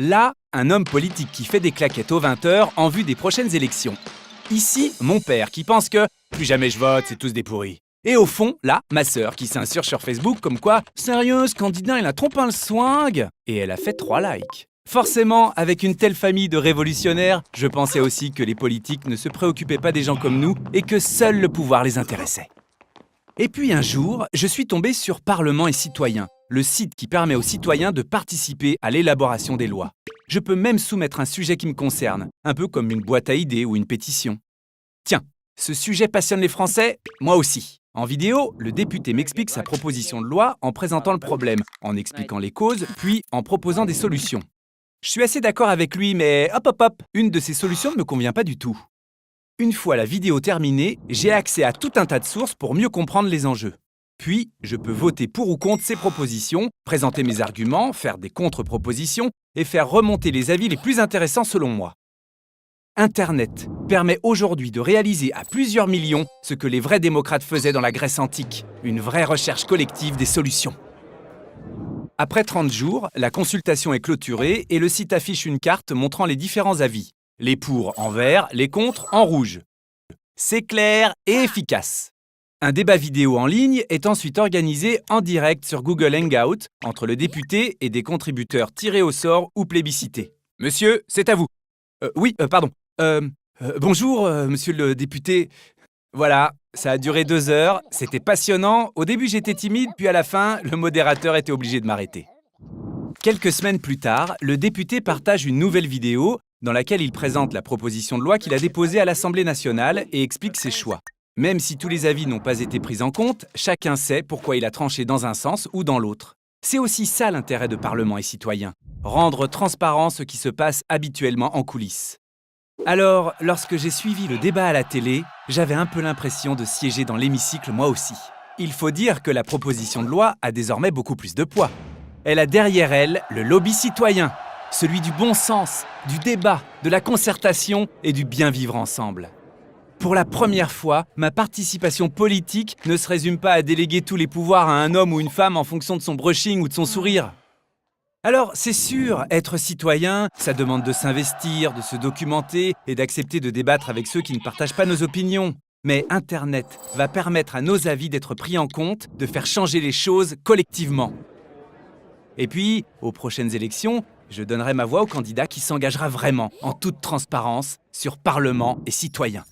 Là, un homme politique qui fait des claquettes aux 20h en vue des prochaines élections. Ici, mon père qui pense que « plus jamais je vote, c'est tous des pourris ». Et au fond, là, ma sœur qui s'insurge sur Facebook comme quoi « Sérieux, ce candidat, il a trop un swing !» Et elle a fait 3 likes. Forcément, avec une telle famille de révolutionnaires, je pensais aussi que les politiques ne se préoccupaient pas des gens comme nous et que seul le pouvoir les intéressait. Et puis un jour, je suis tombé sur Parlement et Citoyens, le site qui permet aux citoyens de participer à l'élaboration des lois. Je peux même soumettre un sujet qui me concerne, un peu comme une boîte à idées ou une pétition. Tiens, ce sujet passionne les Français, moi aussi. En vidéo, le député m'explique sa proposition de loi en présentant le problème, en expliquant les causes, puis en proposant des solutions. Je suis assez d'accord avec lui, mais hop, une de ces solutions ne me convient pas du tout. Une fois la vidéo terminée, j'ai accès à tout un tas de sources pour mieux comprendre les enjeux. Puis, je peux voter pour ou contre ces propositions, présenter mes arguments, faire des contre-propositions et faire remonter les avis les plus intéressants selon moi. Internet permet aujourd'hui de réaliser à plusieurs millions ce que les vrais démocrates faisaient dans la Grèce antique, une vraie recherche collective des solutions. Après 30 jours, la consultation est clôturée et le site affiche une carte montrant les différents avis. Les pour en vert, les contre en rouge. C'est clair et efficace. Un débat vidéo en ligne est ensuite organisé en direct sur Google Hangout entre le député et des contributeurs tirés au sort ou plébiscités. Monsieur, c'est à vous. Bonjour, monsieur le député. Voilà, ça a duré 2 heures, c'était passionnant. Au début, j'étais timide, puis à la fin, le modérateur était obligé de m'arrêter. Quelques semaines plus tard, le député partage une nouvelle vidéo dans laquelle il présente la proposition de loi qu'il a déposée à l'Assemblée nationale et explique ses choix. Même si tous les avis n'ont pas été pris en compte, chacun sait pourquoi il a tranché dans un sens ou dans l'autre. C'est aussi ça l'intérêt de Parlement et Citoyens, rendre transparent ce qui se passe habituellement en coulisses. Alors, lorsque j'ai suivi le débat à la télé, j'avais un peu l'impression de siéger dans l'hémicycle moi aussi. Il faut dire que la proposition de loi a désormais beaucoup plus de poids. Elle a derrière elle le lobby citoyen, celui du bon sens, du débat, de la concertation et du bien vivre ensemble. Pour la première fois, ma participation politique ne se résume pas à déléguer tous les pouvoirs à un homme ou une femme en fonction de son brushing ou de son sourire. Alors, c'est sûr, être citoyen, ça demande de s'investir, de se documenter et d'accepter de débattre avec ceux qui ne partagent pas nos opinions. Mais Internet va permettre à nos avis d'être pris en compte, de faire changer les choses collectivement. Et puis, aux prochaines élections, je donnerai ma voix au candidat qui s'engagera vraiment, en toute transparence, sur Parlement et Citoyens.